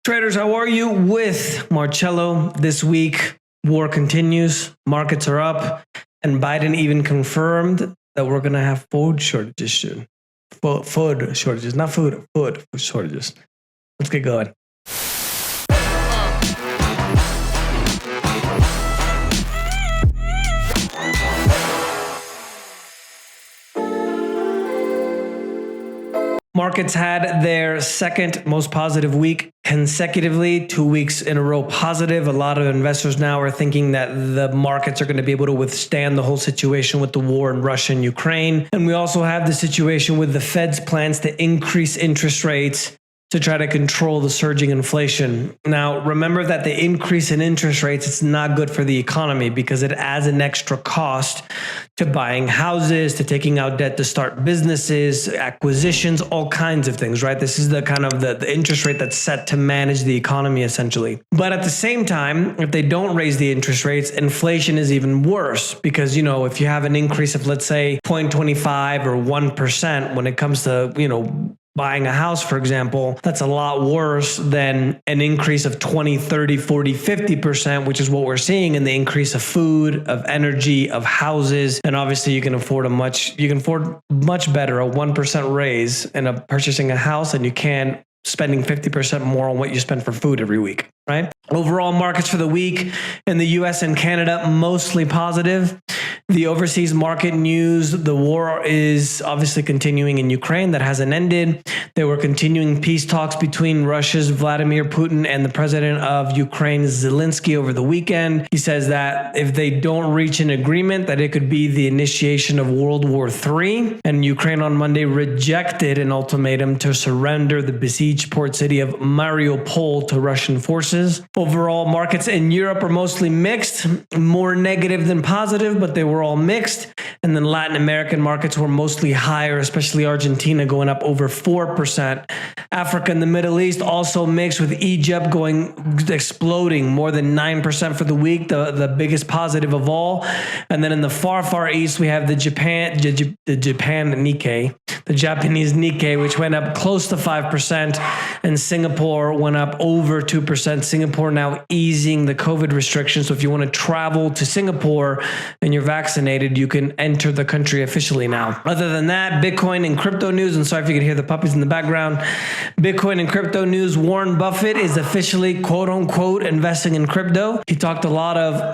Traders, how are you? With Marcello this week, war continues, markets are up, and Biden even confirmed that we're going to have food shortages soon. Food shortages, not food shortages. Let's get going. Markets had their second most positive week consecutively, 2 weeks in a row positive. A lot of investors now are thinking that the markets are going to be able to withstand the whole situation with the war in Russia and Ukraine. And we also have the situation with the Fed's plans to increase interest rates to try to control the surging inflation. Now, remember that the increase in interest rates, it's not good for the economy because it adds an extra cost to buying houses, to taking out debt to start businesses, acquisitions, all kinds of things, right? This is the kind of the interest rate that's set to manage the economy essentially. But at the same time, if they don't raise the interest rates, inflation is even worse because, if you have an increase of, let's say, 0.25 or 1% when it comes to, buying a house, for example, that's a lot worse than an increase of 20, 30, 40, 50%, which is what we're seeing in the increase of food, of energy, of houses. And obviously you can afford much better a 1% raise in purchasing a house than you can spending 50% more on what you spend for food every week, right? Overall markets for the week in the US and Canada, mostly positive. The overseas market news, the war is obviously continuing in Ukraine. That hasn't ended. There were continuing peace talks between Russia's Vladimir Putin and the president of Ukraine, Zelensky, over the weekend. He says that if they don't reach an agreement, that it could be the initiation of World War III. And Ukraine on Monday rejected an ultimatum to surrender the besieged port city of Mariupol to Russian forces. Overall, markets in Europe are mostly mixed, more negative than positive, but they were all mixed. And then Latin American markets were mostly higher, especially Argentina going up over 4%. Africa and the Middle East also mixed, with Egypt exploding more than 9% for the week, the biggest positive of all. And then in the far east, we have the Japanese Nikkei, which went up close to 5%, and Singapore went up over 2%. Singapore now easing the COVID restrictions. So if you want to travel to Singapore and you're vaccinated, you can enter the country officially now. Other than that, Bitcoin and crypto news, and sorry if you can hear the puppies in the background. Bitcoin and crypto news, Warren Buffett is officially quote unquote investing in crypto. He talked a lot of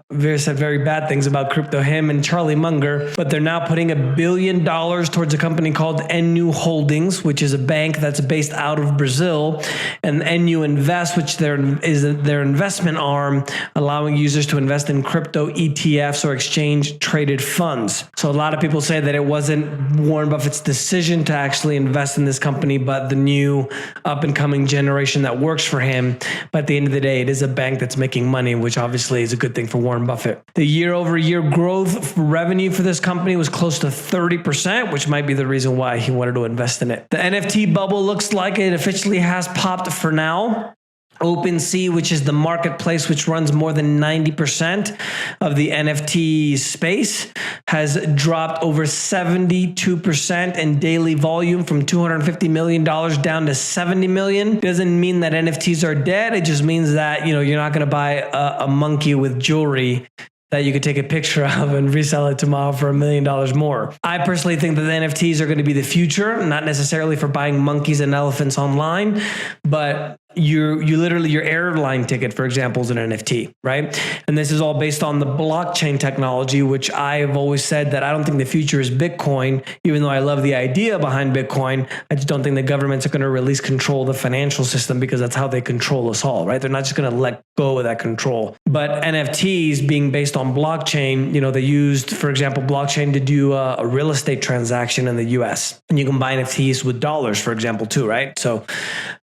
very bad things about crypto, him and Charlie Munger, but they're now putting $1 billion towards a company called NU Holdings, which is a bank that's based out of Brazil, and NU Invest, which is their investment arm, allowing users to invest in crypto ETFs or exchange traded funds. So a lot of people say that it wasn't Warren Buffett's decision to actually invest in this company, but the new up and coming generation that works for him. But at the end of the day, it is a bank that's making money, which obviously is a good thing for Warren Buffett. The year-over-year growth revenue for this company was close to 30%, which might be the reason why he wanted to invest in it. The NFT bubble looks like it officially has popped for now. OpenSea, which is the marketplace which runs more than 90% of the NFT space, has dropped over 72% in daily volume, from $250 million down to $70 million. Doesn't mean that NFTs are dead. It just means that, you're not going to buy a monkey with jewelry that you could take a picture of and resell it tomorrow for $1 million more. I personally think that the NFTs are going to be the future, not necessarily for buying monkeys and elephants online, but your airline ticket, for example, is an NFT, right? And this is all based on the blockchain technology, which I've always said that I don't think the future is Bitcoin, even though I love the idea behind Bitcoin. I just don't think the governments are going to release control of the financial system, because that's how they control us all, right? They're not just going to let go of that control. But NFTs being based on blockchain, they used, for example, blockchain to do a real estate transaction in the US. And you can buy NFTs with dollars, for example, too, right? So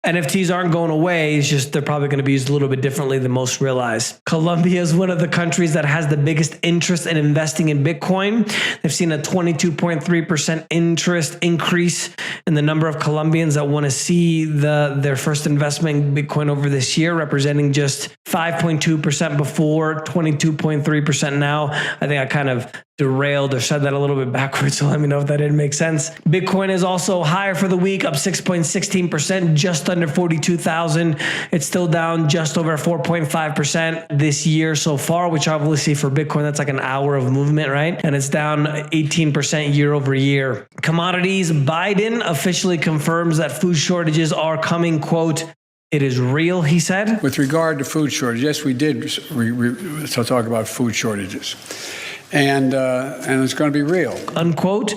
NFTs aren't going away. It's just they're probably going to be used a little bit differently than most realize. Colombia is one of the countries that has the biggest interest in investing in Bitcoin. They've seen a 22.3% interest increase in the number of Colombians that want to see their first investment in Bitcoin over this year, representing just 5.2% before, 22.3% now. I think I kind of derailed or said that a little bit backwards, so let me know if that didn't make sense. Bitcoin is also higher for the week, up 6.16%, just under 42,000. It's still down just over 4.5% this year so far, which obviously for Bitcoin, that's like an hour of movement, right? And it's down 18% year over year. Commodities, Biden officially confirms that food shortages are coming, quote, "It is real," he said. With regard to food shortages, yes, we did talk about food shortages. And it's going to be real. Unquote.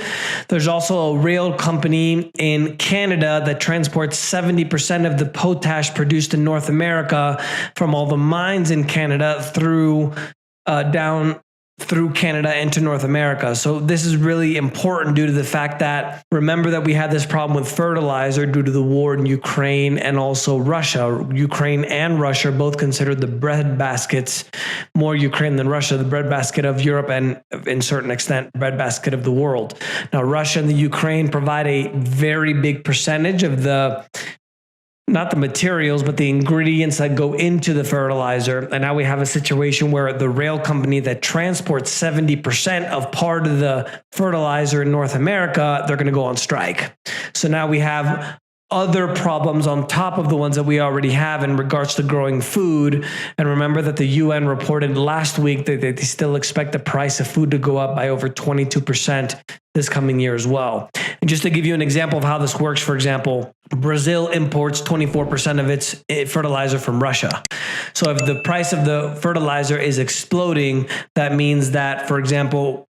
There's also a rail company in Canada that transports 70% of the potash produced in North America from all the mines in Canada through Canada into North America. So this is really important due to the fact that, remember that we had this problem with fertilizer due to the war in Ukraine and also Russia. Ukraine and Russia are both considered the breadbaskets, more Ukraine than Russia, the breadbasket of Europe and, in certain extent, breadbasket of the world. Now, Russia and the Ukraine provide a very big percentage of not the materials, but the ingredients that go into the fertilizer. And now we have a situation where the rail company that transports 70% of part of the fertilizer in North America, they're going to go on strike. So now we have other problems on top of the ones that we already have in regards to growing food. And remember that the UN reported last week that they still expect the price of food to go up by over 22% this coming year as well. And just to give you an example of how this works, for example, Brazil imports 24% of its fertilizer from Russia. So if the price of the fertilizer is exploding, that means that, for example,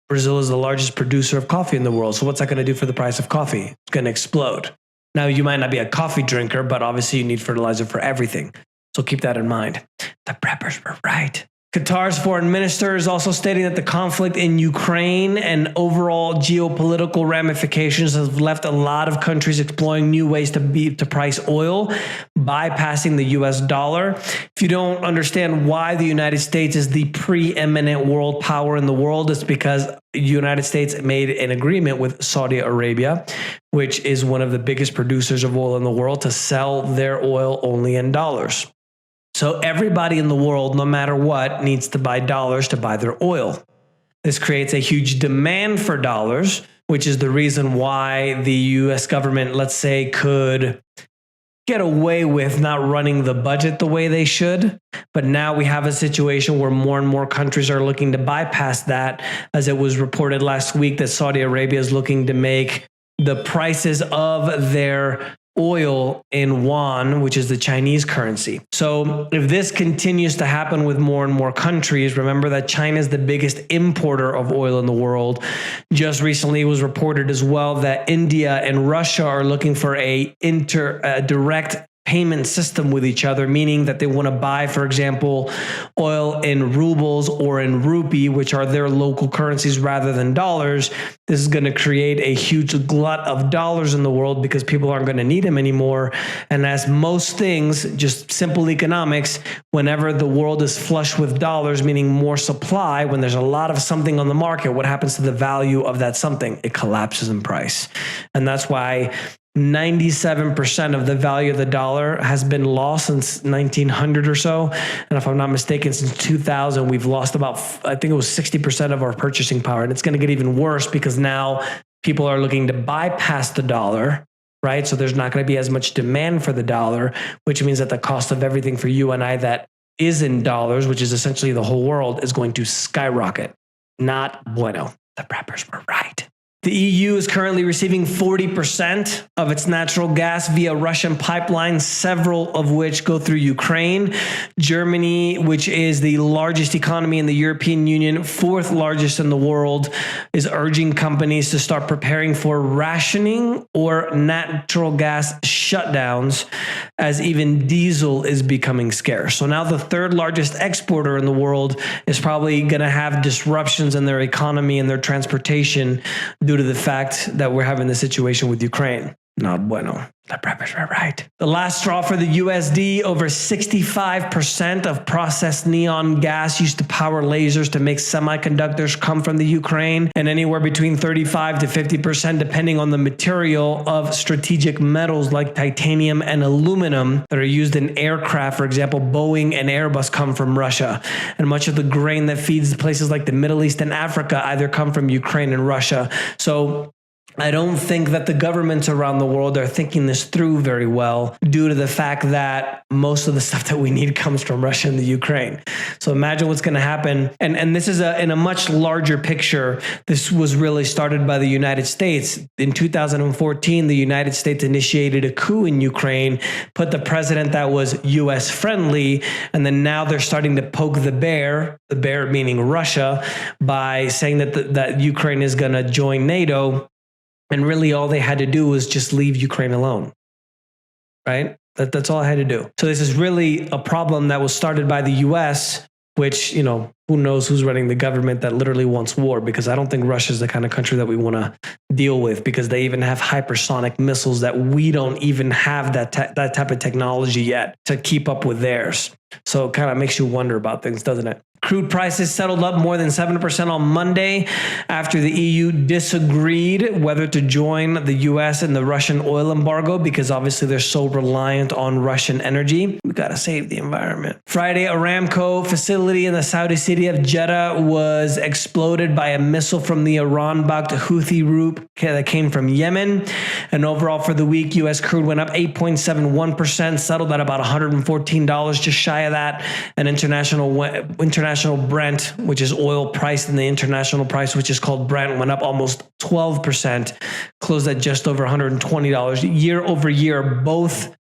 Brazil is the largest producer of coffee in the world. So what's that going to do for the price of coffee? It's going to explode. Now, you might not be a coffee drinker, but obviously you need fertilizer for everything. So keep that in mind. The preppers were right. Qatar's foreign minister is also stating that the conflict in Ukraine and overall geopolitical ramifications have left a lot of countries exploring new ways to price oil, bypassing the US dollar. If you don't understand why the United States is the preeminent world power in the world, it's because the United States made an agreement with Saudi Arabia, which is one of the biggest producers of oil in the world, to sell their oil only in dollars. So everybody in the world, no matter what, needs to buy dollars to buy their oil. This creates a huge demand for dollars, which is the reason why the US government, let's say, could get away with not running the budget the way they should. But now we have a situation where more and more countries are looking to bypass that, as it was reported last week that Saudi Arabia is looking to make the prices of their oil in yuan, which is the Chinese currency. So if this continues to happen with more and more countries, remember that China is the biggest importer of oil in the world. Just recently it was reported as well that India and Russia are looking for a direct payment system with each other, meaning that they want to buy, for example, oil in rubles or in rupee, which are their local currencies rather than dollars. This is going to create a huge glut of dollars in the world because people aren't going to need them anymore. And as most things, just simple economics, whenever the world is flush with dollars, meaning more supply, when there's a lot of something on the market, what happens to the value of that something? It collapses in price. And that's why 97% of the value of the dollar has been lost since 1900 or so. And if I'm not mistaken, since 2000, we've lost about, I think it was 60% of our purchasing power. And it's going to get even worse because now people are looking to bypass the dollar, right? So there's not going to be as much demand for the dollar, which means that the cost of everything for you and I that is in dollars, which is essentially the whole world, is going to skyrocket. Not bueno. The preppers were right. The EU is currently receiving 40% of its natural gas via Russian pipelines, several of which go through Ukraine. Germany, which is the largest economy in the European Union, fourth largest in the world, is urging companies to start preparing for rationing or natural gas shutdowns, as even diesel is becoming scarce. So now the third largest exporter in the world is probably going to have disruptions in their economy and their transportation due to the fact that we're having this situation with Ukraine. Not bueno. The preppers were right. The last straw for the USD, over 65% of processed neon gas used to power lasers to make semiconductors come from the Ukraine, and anywhere between 35 to 50%, depending on the material, of strategic metals like titanium and aluminum that are used in aircraft. For example, Boeing and Airbus come from Russia. And much of the grain that feeds places like the Middle East and Africa either come from Ukraine and Russia. So I don't think that the governments around the world are thinking this through very well, due to the fact that most of the stuff that we need comes from Russia and the Ukraine. So imagine what's going to happen. And this is in a much larger picture. This was really started by the United States. In 2014, the United States initiated a coup in Ukraine, put the president that was US friendly, and then now they're starting to poke the bear meaning Russia, by saying that Ukraine is going to join NATO. And really all they had to do was just leave Ukraine alone, right? That's all I had to do. So this is really a problem that was started by the US, which, who knows who's running the government that literally wants war, because I don't think Russia is the kind of country that we want to deal with, because they even have hypersonic missiles that we don't even have that type of technology yet to keep up with theirs. So it kind of makes you wonder about things, doesn't it? Crude prices settled up more than 7% on Monday after the EU disagreed whether to join the US in the Russian oil embargo, because obviously they're so reliant on Russian energy. We got to save the environment. Friday, Aramco facility in the Saudi city of Jeddah was exploded by a missile from the Iran-backed Houthi group that came from Yemen. And overall for the week, US crude went up 8.71%, settled at about $114, just shy of that. And international Brent, which is oil priced in the international price, which is called Brent, went up almost 12%, closed at just over $120. Year over year, both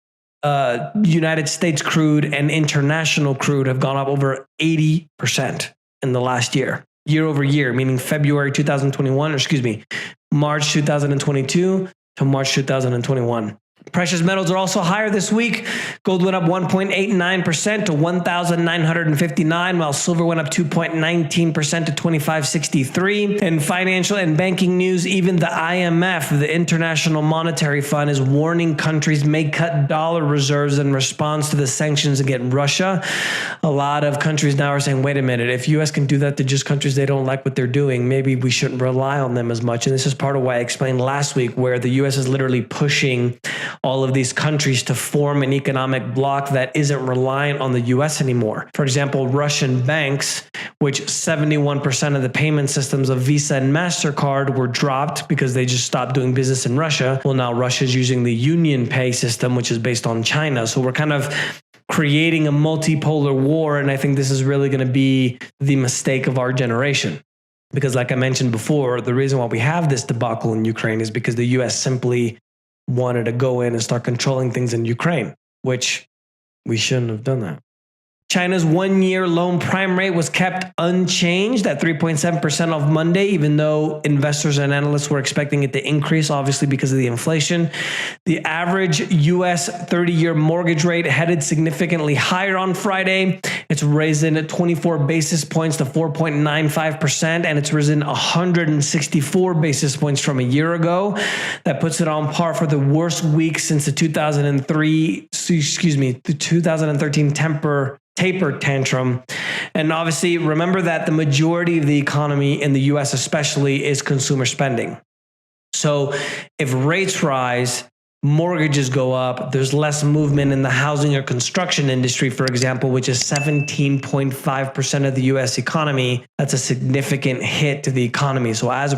United States crude and international crude have gone up over 80% in the last year. Year over year, meaning March 2022 to March 2021. Precious metals are also higher this week. Gold went up 1.89% to $1,959, while silver went up 2.19% to $2,563. In financial and banking news, even the IMF, the International Monetary Fund, is warning countries may cut dollar reserves in response to the sanctions against Russia. A lot of countries now are saying, wait a minute, if US can do that to just countries they don't like what they're doing, maybe we shouldn't rely on them as much. And this is part of why I explained last week, where the US is literally pushing all of these countries to form an economic bloc that isn't reliant on the US anymore. For example, Russian banks, which 71% of the payment systems of Visa and MasterCard were dropped because they just stopped doing business in Russia. Well, now Russia's using the Union Pay system, which is based on China. So we're kind of creating a multipolar war. And I think this is really going to be the mistake of our generation. Because like I mentioned before, the reason why we have this debacle in Ukraine is because the US simply wanted to go in and start controlling things in Ukraine, which we shouldn't have done that. China's one-year loan prime rate was kept unchanged at 3.7% on Monday, even though investors and analysts were expecting it to increase, obviously because of the inflation. The average U.S. 30-year mortgage rate headed significantly higher on Friday. It's risen 24 basis points to 4.95%, and it's risen 164 basis points from a year ago. That puts it on par for the worst week since the 2013 taper tantrum. And obviously, remember that the majority of the economy in the US especially is consumer spending. So if rates rise, mortgages go up, there's less movement in the housing or construction industry, for example, which is 17.5% of the US economy. That's a significant hit to the economy. So as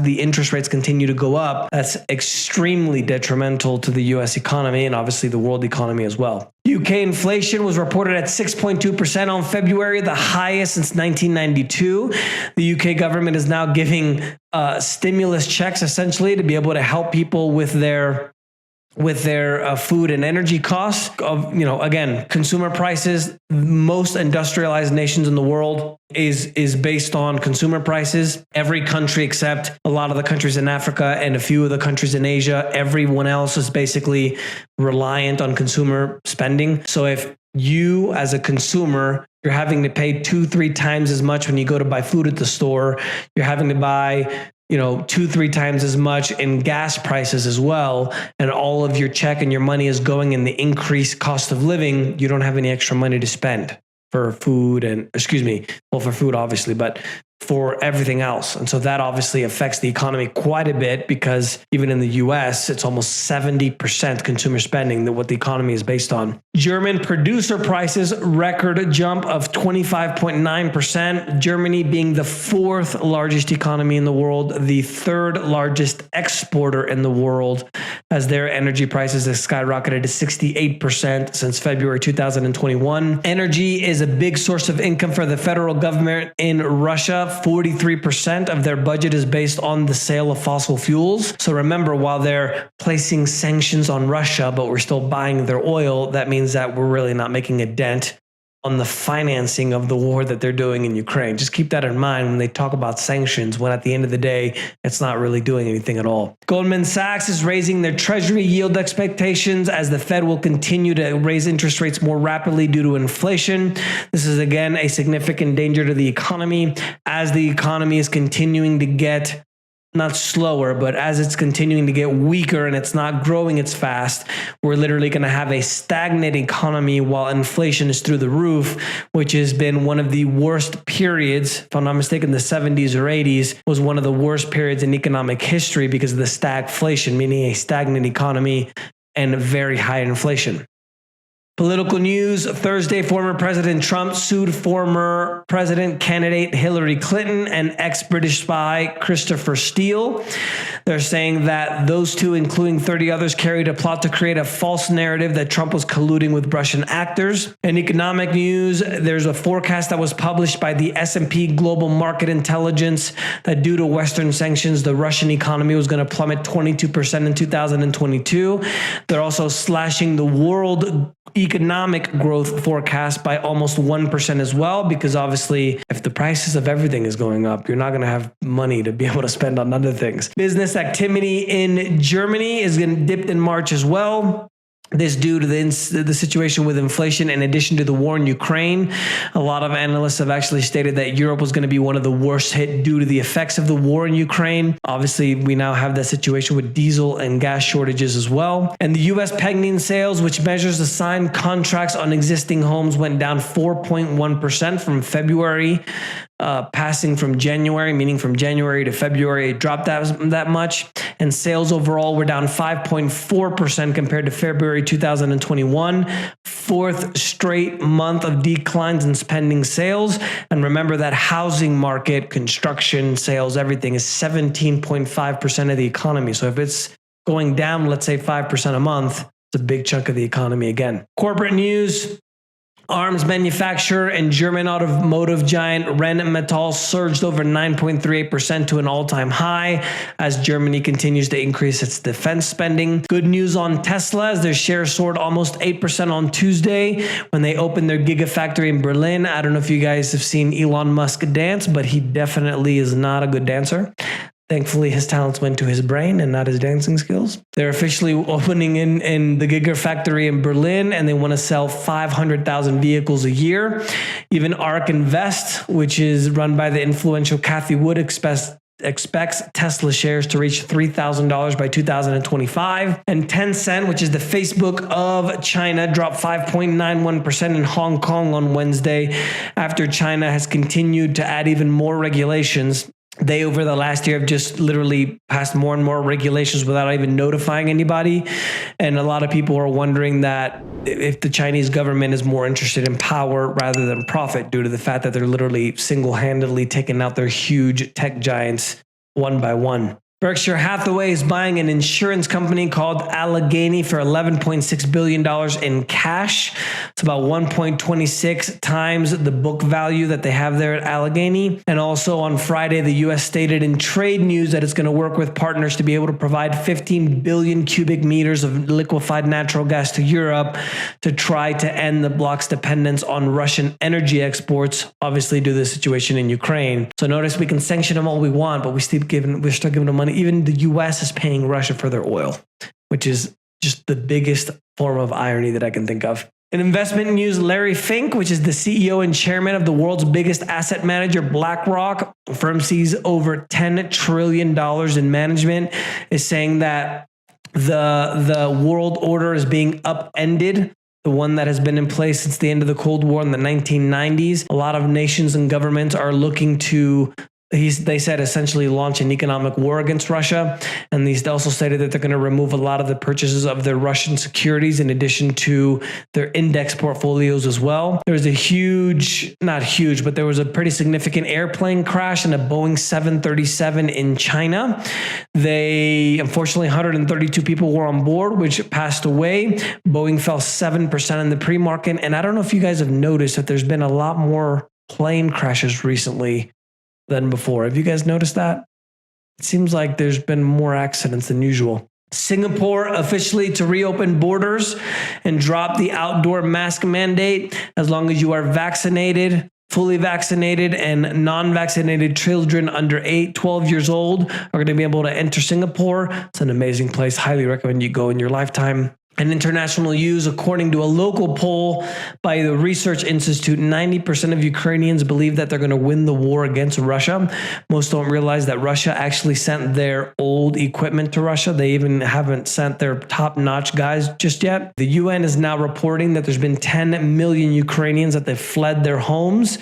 the interest rates continue to go up, that's extremely detrimental to the US economy and obviously the world economy as well. UK inflation was reported at 6.2% on February, the highest since 1992. The UK government is now giving stimulus checks essentially to be able to help people with their food and energy costs. Again, consumer prices, most industrialized nations in the world is based on consumer prices. Every country except a lot of the countries in Africa and a few of the countries in Asia, everyone else is basically reliant on consumer spending. So if you as a consumer, you're having to pay 2-3 times as much when you go to buy food at the store, you're having to buy 2-3 times as much in gas prices as well, and all of your check and your money is going in the increased cost of living, you don't have any extra money to spend for food for food obviously, but for everything else. And so that obviously affects the economy quite a bit, because even in the US, it's almost 70% consumer spending that what the economy is based on. German producer prices, record jump of 25.9%. Germany being the 4th largest economy in the world, the 3rd largest exporter in the world, as their energy prices have skyrocketed to 68% since February 2021. Energy is a big source of income for the federal government in Russia. 43% of their budget is based on the sale of fossil fuels. So remember, while they're placing sanctions on Russia, but we're still buying their oil, that means that we're really not making a dent on the financing of the war that they're doing in Ukraine. Just keep that in mind when they talk about sanctions, when at the end of the day, it's not really doing anything at all. Goldman Sachs is raising their treasury yield expectations as the Fed will continue to raise interest rates more rapidly due to inflation. This is again a significant danger to the economy, as the economy is continuing to get not slower, but as it's continuing to get weaker and it's not growing as fast, we're literally going to have a stagnant economy while inflation is through the roof, which has been one of the worst periods. If I'm not mistaken, the 70s or 80s was one of the worst periods in economic history because of the stagflation, meaning a stagnant economy and very high inflation. Political news. Thursday, former President Trump sued former president candidate Hillary Clinton and ex-British spy Christopher Steele. They're saying that those two, including 30 others, carried a plot to create a false narrative that Trump was colluding with Russian actors. In economic news, there's a forecast that was published by the S&P Global Market Intelligence that due to Western sanctions, the Russian economy was going to plummet 22% in 2022. They're also slashing the world economic growth forecast by almost 1% as well, because obviously if the prices of everything is going up, you're not going to have money to be able to spend on other things. Business activity in Germany is going to dip in March as well. This due to the situation with inflation, in addition to the war in Ukraine. A lot of analysts have actually stated that Europe was going to be one of the worst hit due to the effects of the war in Ukraine. Obviously, we now have that situation with diesel and gas shortages as well. And the U.S. pending sales, which measures the signed contracts on existing homes, went down 4.1% from February. Passing from January, meaning from January to February, it dropped that much. And sales overall were down 5.4% compared to February 2021. 4th straight month of declines in pending sales. And remember that housing market, construction, sales, everything is 17.5% of the economy. So if it's going down, let's say 5% a month, it's a big chunk of the economy again. Corporate news. Arms manufacturer and German automotive giant Rheinmetall surged over 9.38% to an all-time high as Germany continues to increase its defense spending. Good news on Tesla as their shares soared almost 8% on Tuesday when they opened their gigafactory in Berlin. I don't know if you guys have seen Elon Musk dance, but he definitely is not a good dancer. Thankfully, his talents went to his brain and not his dancing skills. They're officially opening in the Gigafactory in Berlin, and they want to sell 500,000 vehicles a year. Even ARK Invest, which is run by the influential Cathie Wood, expects Tesla shares to reach $3,000 by 2025. And Tencent, which is the Facebook of China, dropped 5.91% in Hong Kong on Wednesday after China has continued to add even more regulations. They, over the last year, have just literally passed more and more regulations without even notifying anybody. And a lot of people are wondering that if the Chinese government is more interested in power rather than profit due to the fact that they're literally single-handedly taking out their huge tech giants one by one. Berkshire Hathaway is buying an insurance company called Allegheny for $11.6 billion in cash. It's about 1.26 times the book value that they have there at Allegheny. And also on Friday, the U.S. stated in trade news that it's going to work with partners to be able to provide 15 billion cubic meters of liquefied natural gas to Europe to try to end the bloc's dependence on Russian energy exports, obviously due to the situation in Ukraine. So notice we can sanction them all we want, but we're still giving them money. Even the U.S. is paying Russia for their oil, which is just the biggest form of irony that I can think of. In investment news, Larry Fink, which is the CEO and chairman of the world's biggest asset manager, Blackrock, a firm sees over $10 trillion in management, is saying that the world order is being upended. The one that has been in place since the end of the Cold War in the 1990s. A lot of nations and governments are looking to, they said, essentially launch an economic war against Russia. And these also stated that they're going to remove a lot of the purchases of their Russian securities in addition to their index portfolios as well. There was a not huge, but there was a pretty significant airplane crash in a Boeing 737 in China. Unfortunately, 132 people were on board, which passed away. Boeing fell 7% in the pre-market. And I don't know if you guys have noticed that there's been a lot more plane crashes recently than before. Have you guys noticed that? It seems like there's been more accidents than usual. Singapore officially to reopen borders and drop the outdoor mask mandate as long as you are vaccinated, fully vaccinated, and non-vaccinated children under 12 years old are going to be able to enter Singapore. It's an amazing place. Highly recommend you go in your lifetime. And international news, according to a local poll by the Research Institute, 90% of Ukrainians believe that they're going to win the war against Russia. Most don't realize that Russia actually sent their old equipment to Russia. They even haven't sent their top-notch guys just yet. The UN is now reporting that there's been 10 million Ukrainians that they've fled their homes.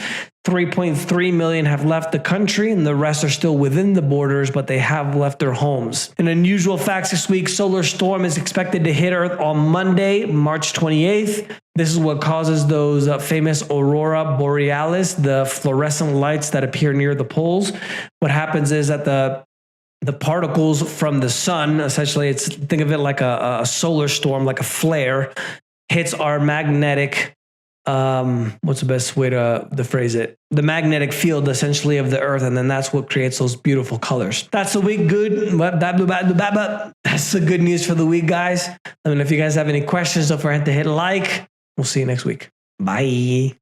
3.3 million have left the country, and the rest are still within the borders, but they have left their homes. In unusual facts this week, solar storm is expected to hit Earth on Monday, March 28th. This is what causes those famous aurora borealis, the fluorescent lights that appear near the poles. What happens is that the particles from the sun, essentially, think of it like a solar storm, like a flare, hits our magnetic what's the best way to phrase it? The magnetic field, essentially, of the Earth, and then that's what creates those beautiful colors. That's the week. Good. That's the good news for the week, guys. Let me know if you guys have any questions. Don't forget to hit like. We'll see you next week. Bye.